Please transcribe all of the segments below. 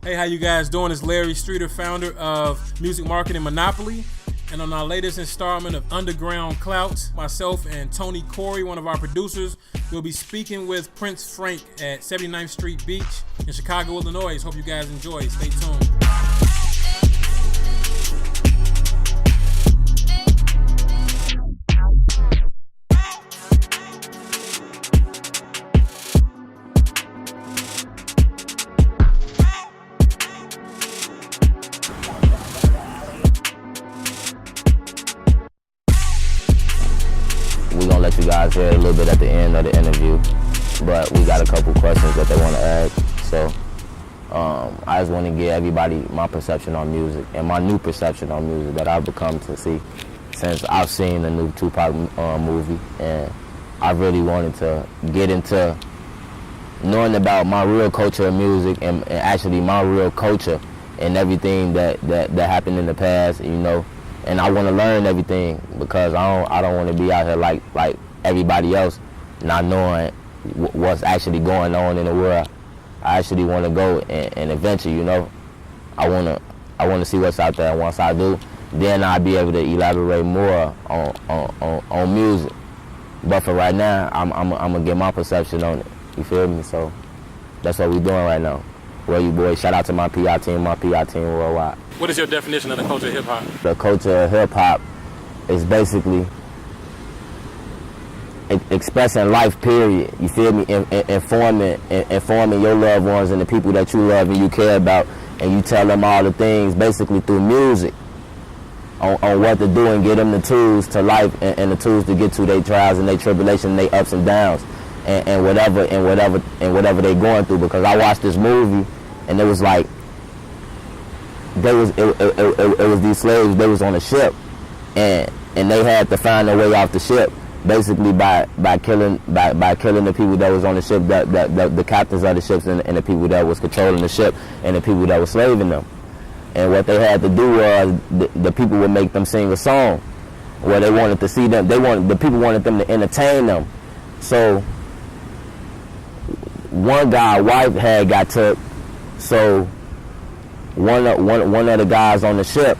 Hey, how you guys doing? It's Larry Streeter, founder of Music Marketing Monopoly. And on our latest installment of Underground Clout, myself and Tonii Corey, one of our producers, will be speaking with Prince Frank at 79th Street Beach in Chicago, Illinois. Hope you guys enjoy. Stay tuned. We're gonna let you guys hear a little bit at the end of the interview, but we got a couple questions that they want to ask. So I just want to give everybody my perception on music and my new perception on music that I've become to see since I've seen the new Tupac movie, and I really wanted to get into knowing about my real culture of music and actually my real culture and everything that happened in the past, you know. And I want to learn everything because I don't want to be out here like everybody else, not knowing what's actually going on in the world. I actually want to go and adventure, you know. I want to see what's out there. And once I do, then I'll be able to elaborate more on music. But for right now, I'm gonna get my perception on it. You feel me? So that's what we're doing right now. Well, you boys, shout out to my PR team worldwide. What is your definition of the culture of hip-hop? The culture of hip-hop is basically expressing life, period. You feel me? Informing your loved ones and the people that you love and you care about, and you tell them all the things basically through music on what to do and get them the tools to life and the tools to get to their trials and their tribulations and their ups and downs and whatever they're going through. Because I watched this movie and it was like it was these slaves. They was on a ship and they had to find their way off the ship basically by killing the people that was on the ship, the captains of the ships and the people that was controlling the ship and the people that was slaving them. And what they had to do was the people would make them sing a song where they wanted to see them. The people wanted them to entertain them. So one guy's wife had got took. So one of the guys on the ship,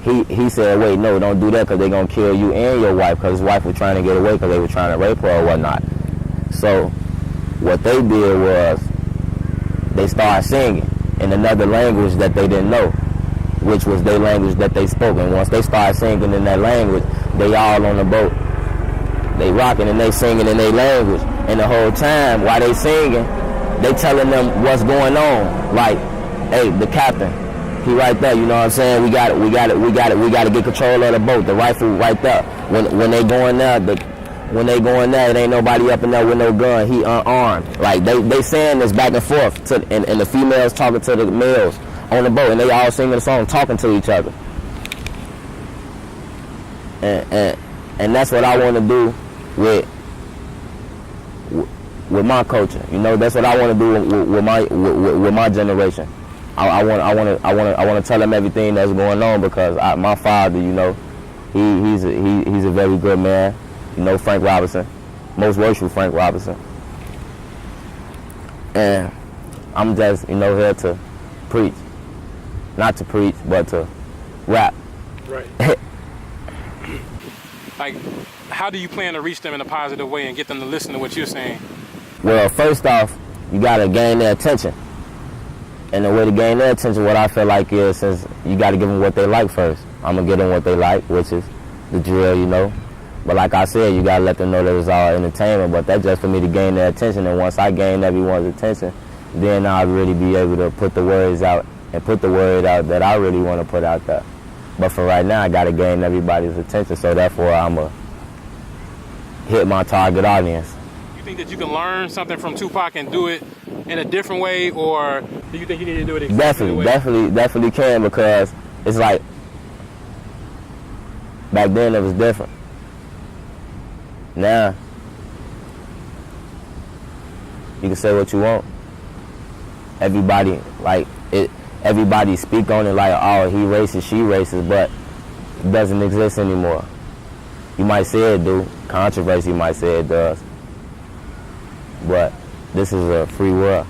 he said, wait, no, don't do that because they're going to kill you and your wife, because his wife was trying to get away because they were trying to rape her or whatnot. So what they did was they started singing in another language that they didn't know, which was their language that they spoke. And once they started singing in that language, they all on the boat. They rocking and they singing in their language. And the whole time while they singing, they telling them what's going on. Like, hey, the captain, he right there, you know what I'm saying? We got to get control of the boat, the rifle right there. When they going there, it ain't nobody up in there with no gun. He unarmed. Like they saying this back and forth, and the females talking to the males on the boat, and they all singing the song, talking to each other. And that's what I want to do with my culture. You know, that's what I want to do with my generation. I want to tell them everything that's going on because my father, you know, he's a very good man. You know, Frank Robinson, most worshipful Frank Robinson. And I'm just, you know, here to preach. Not to preach, but to rap. Right. Like, how do you plan to reach them in a positive way and get them to listen to what you're saying? Well, first off, you got to gain their attention. And the way to gain their attention, what I feel like is, since you got to give them what they like first. I'm going to give them what they like, which is the drill, you know. But like I said, you got to let them know that it's all entertainment. But that's just for me to gain their attention. And once I gain everyone's attention, then I'll really be able to put the words out and put the word out that I really want to put out there. But for right now, I got to gain everybody's attention. So therefore, I'm going to hit my target audience. You think that you can learn something from Tupac and do it in a different way, or do you think you need to do it exactly the way? Definitely can, because it's like back then it was different. Now you can say what you want. Everybody speak on it like, oh, he racist, she racist, but it doesn't exist anymore. You might say it do. Controversy might say it does. But this is a free world.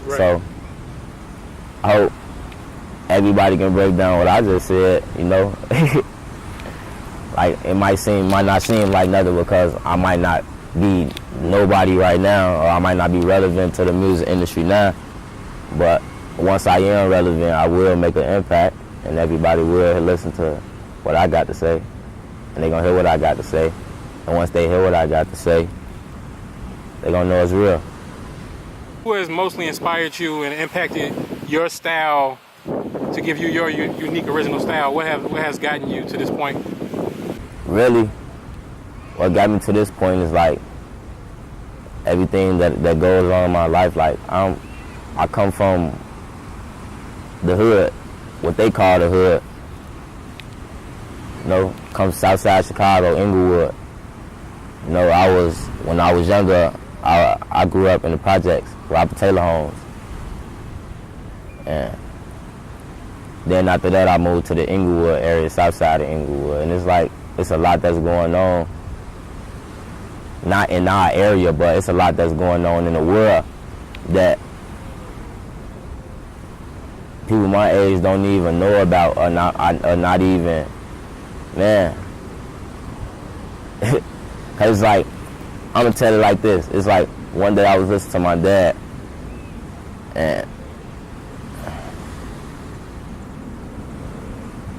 Right. So I hope everybody can break down what I just said, you know. Like, it might not seem like nothing because I might not be nobody right now, or I might not be relevant to the music industry now. But once I am relevant, I will make an impact, and everybody will listen to what I got to say, and they're gonna hear what I got to say. And once they hear what I got to say, they're gonna know it's real. Who has mostly inspired you and impacted your style to give you your unique original style? What has gotten you to this point? Really, what got me to this point is like everything that goes on in my life. Like, I come from the hood, what they call the hood. You know, come Southside Chicago, Inglewood. You know, when I was younger, I grew up in the projects, Robert Taylor homes. And then after that, I moved to the Inglewood area, south side of Inglewood. And it's like, it's a lot that's going on. Not in our area, but it's a lot that's going on in the world that people my age don't even know about or not even, man. Cause it's like, I'm gonna tell it like this. It's like, one day I was listening to my dad, and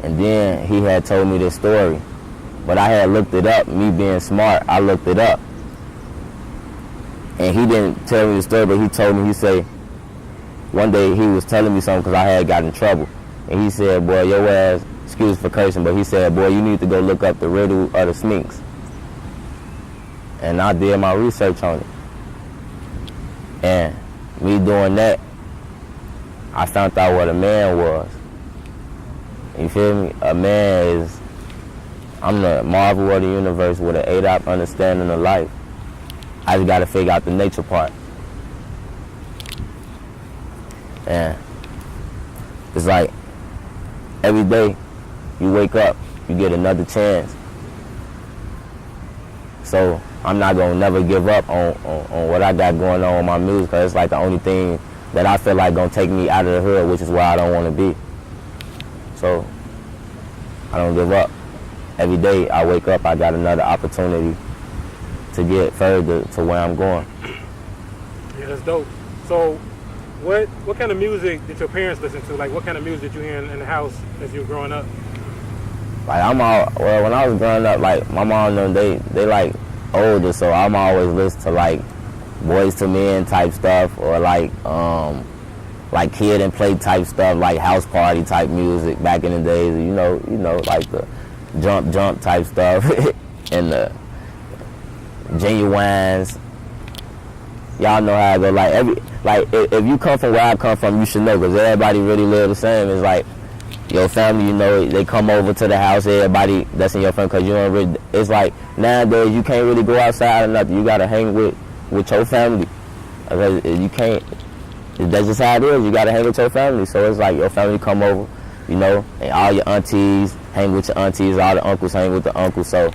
then he had told me this story. But I had looked it up, me being smart, I looked it up. And he didn't tell me the story, but he told me, he said, one day he was telling me something because I had got in trouble. And he said, boy, your ass, excuse for cursing, but he said, boy, you need to go look up the riddle of the Sphinx. And I did my research on it. And me doing that, I found out what a man was. You feel me? A man is, I'm the marvel of the universe with an 8-op understanding of life. I just gotta figure out the nature part. And it's like, every day you wake up, you get another chance. So I'm not gonna never give up on what I got going on with my music, because it's like the only thing that I feel like gonna take me out of the hood, which is where I don't wanna be. So I don't give up. Every day I wake up, I got another opportunity to get further to where I'm going. Yeah, that's dope. So what kind of music did your parents listen to? Like, what kind of music did you hear in the house as you were growing up? Like, when I was growing up, like, my mom and them, they like older, so I'm always listening to like Boys to Men type stuff, or like Kid and Play type stuff, like house party type music back in the days, you know, like the jump type stuff and the Genuines. Y'all know how I go. Like if you come from where I come from, you should know, because everybody really live the same. It's like your family, you know, they come over to the house, everybody that's in your family, because you don't really, it's like nowadays you can't really go outside or nothing. You gotta hang with your family. You can't. That's just how it is. You gotta hang with your family. So it's like your family come over, you know, and all your aunties hang with your aunties, all the uncles hang with the uncles. So,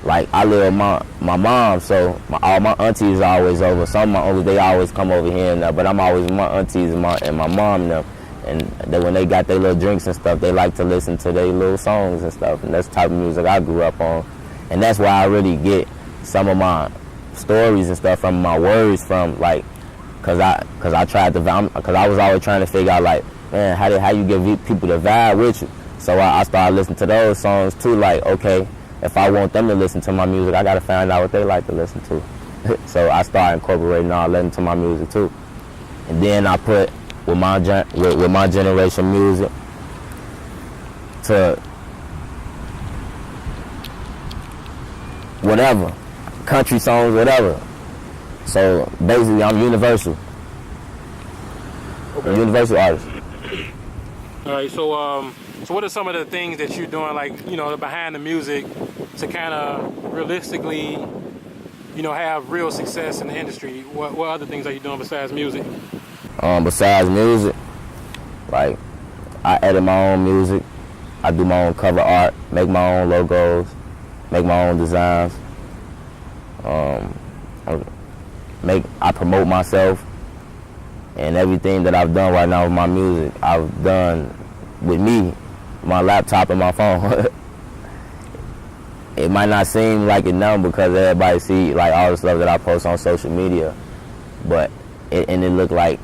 like, I live with my mom, so all my aunties are always over. Some of my uncles, they always come over here and but I'm always with my aunties and my mom and them. And when they got their little drinks and stuff, they like to listen to their little songs and stuff. And that's the type of music I grew up on. And that's why I really get some of my stories and stuff from my words from, like, cause I tried to, cause I was always trying to figure out, like, man, how you get people to vibe with you. So I started listening to those songs too. Like, okay, if I want them to listen to my music, I gotta find out what they like to listen to. So I started incorporating all that into my music too. And then I put with my generation music to whatever, country songs, whatever. So basically, I'm universal. Okay. I'm a universal artist. All right. So what are some of the things that you're doing, like, you know, behind the music, to kind of realistically, you know, have real success in the industry? What other things are you doing besides music? Besides music, like, I edit my own music. I do my own cover art, make my own logos, make my own designs. I promote myself, and everything that I've done right now with my music, I've done with me, my laptop and my phone. It might not seem like it now because everybody see like all the stuff that I post on social media, but it look like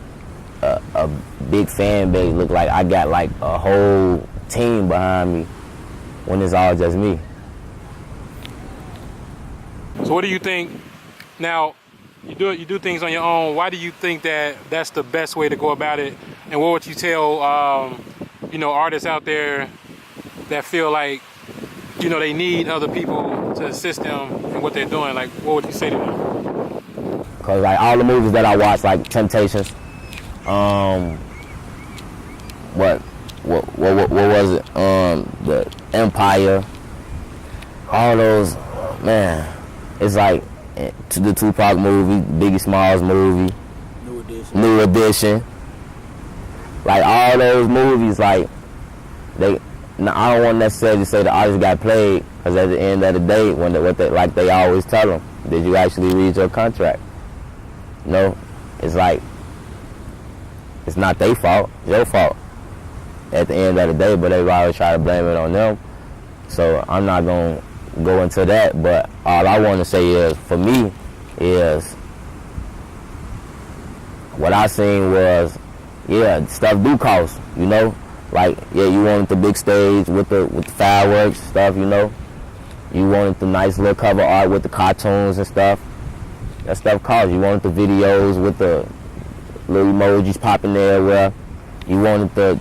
a big fan base. Look like I got like a whole team behind me when it's all just me. So what do you think? Now, you do things on your own. Why do you think that that's the best way to go about it? And what would you tell artists out there that feel like they need other people to assist them in what they're doing? Like, what would you say to them? Cause like all the movies that I watch, like Temptations, what was it? The Empire, all those, man. It's like to the Tupac movie, Biggie Smalls movie, New Edition. Like all those movies, like now, I don't want to necessarily say the artist got played, because at the end of the day, like they always tell them, did you actually read your contract? No, it's like, it's not their fault, it's your fault at the end of the day, but they always try to blame it on them. So I'm not going to go into that, but all I want to say is, for me, is what I seen was, yeah, stuff do cost, Like, yeah, you wanted the big stage with the fireworks stuff, You wanted the nice little cover art with the cartoons and stuff. That stuff costs. You wanted the videos with the little emojis popping everywhere. You wanted the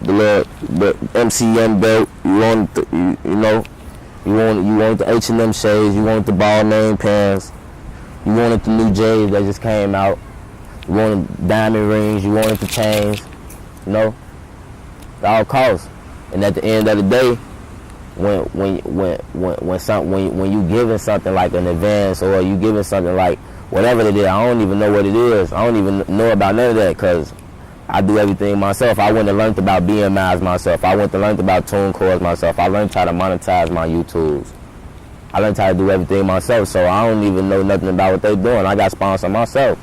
MCM belt. You wanted the, you wanted the H&M shades. You wanted the ball name pants. You wanted the new J's that just came out. You wanted diamond rings. You wanted the chains. It all costs. And at the end of the day, when you giving something like an advance, or you giving something like whatever it is, I don't even know what it is. I don't even know about none of that, because I do everything myself. I went and learned about BMIs myself. I went and learned about tune chords myself. I learned how to monetize my YouTubes. I learned how to do everything myself, so I don't even know nothing about what they're doing. I got sponsored myself.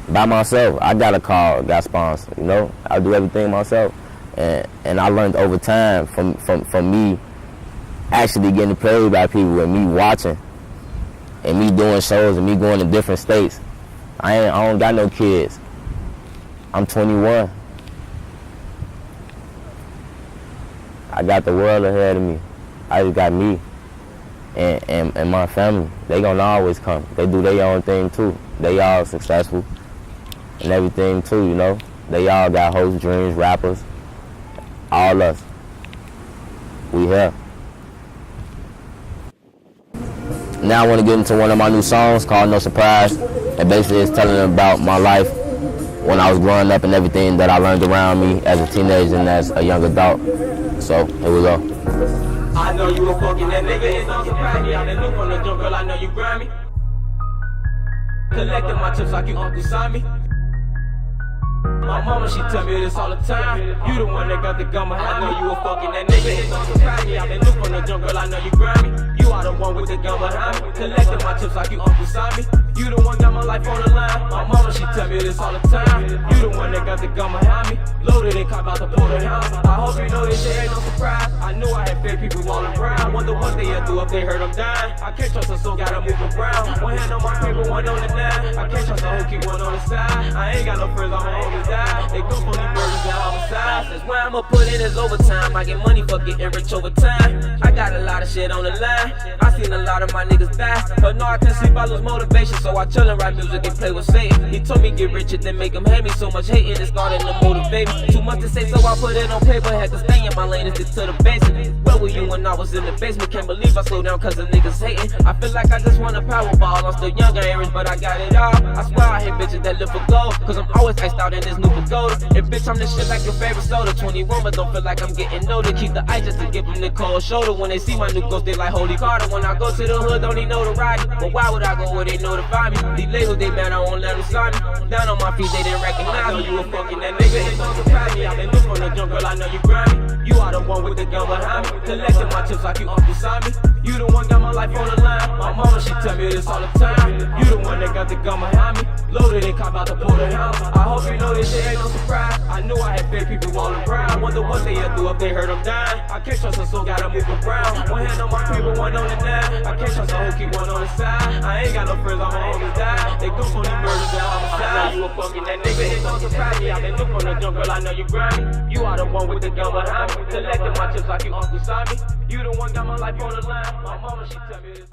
By myself. I got a car, got sponsored, I do everything myself. And I learned over time from me actually getting paid by people, and me watching, and me doing shows, and me going to different states. I don't got no kids. I'm 21. I got the world ahead of me. I just got me and my family. They gonna always come. They do their own thing too. They all successful and everything too, They all got hopes, dreams, rappers. All us. We here. Now I want to get into one of my new songs called No Surprise. And basically it's telling them about my life when I was growing up and everything that I learned around me as a teenager and as a young adult. So here we go. I know you a fucking that nigga, it's no surprise me. I'm the new from the jump, girl, I know you grind me. Collecting my chips like you Uncle Sammy. My mama, she tell me this all the time. You the one that got the gum, I know you a fucking that nigga. It's no surprise me. I'm the new from the jump, girl, I know you grind me. You are the one with the gun behind me. Collecting my chips like you Uncle Sammy. You the one got my life on the line. My mama, she tell me this all the time. You the one that got the gun behind me. Loaded and cop out the porterhouse. I hope you know this shit ain't no surprise. I knew I had fake people all around. Wonder what they'll do if they heard I'm dying. I can't trust her, so gotta move around. One hand on my paper, one on the dime. I can't trust her, who keep one on the side. I ain't got no friends, I'ma always die. They go for me murders and homicides. That's why I'ma put in is overtime. I get money for getting rich over time. I got a lot of shit on the line. I seen a lot of my niggas die. But no, I can't sleep, I lose motivation. So I chill and write music and play with Satan. He told me get rich and then make him hate me. So much hating, it's starting to motivate me. Too much to say, so I put it on paper. Had to stay in my lane and stick to the basics. Where were you when I was in the basement? Can't believe I slowed down cause the niggas hating. I feel like I just want a Powerball. I'm still young and Aaron, but I got it all. I swear I hate bitches that live for gold, cause I'm always iced out in this new pagoda. And bitch, I'm this shit like your favorite soda. 21, but don't feel like I'm getting older. Keep the ice just to give them the cold shoulder. When they see my new ghost, they like holy Carter. When I go to the hood, don't need no to ride me. But why would I go where they know to find me? These labels, they mad, I won't let them sign me. Down on my feet, they didn't recognize me. I know you a fucking that nigga, it's no surprise me. I'm the new from the jump, girl, I know you grind me. You are the one with the gun behind me. Collecting my chips like you Uncle Simon. You the one got my life on the line. My mama, she tell me this all the time. You the one that got the gun behind me. Loaded and cop out the porterhouse. I hope you know this shit ain't no surprise. I knew I had fake people all around. Wonder what they had do if they heard them dying. I can't trust a soul, gotta move around. One hand on my people, one on the nine. I can't trust a hoe, keep one on the side. I ain't got no friends, all my homies die. They go for these murders and homicides. I know you a fucking that nigga, it don't surprise me. I been new from the jump, girl, I know you grimy. You are the one with the gun behind me. Collecting my chips like you Uncle Simon. You the one got my life on the line. My mama, she tell me this.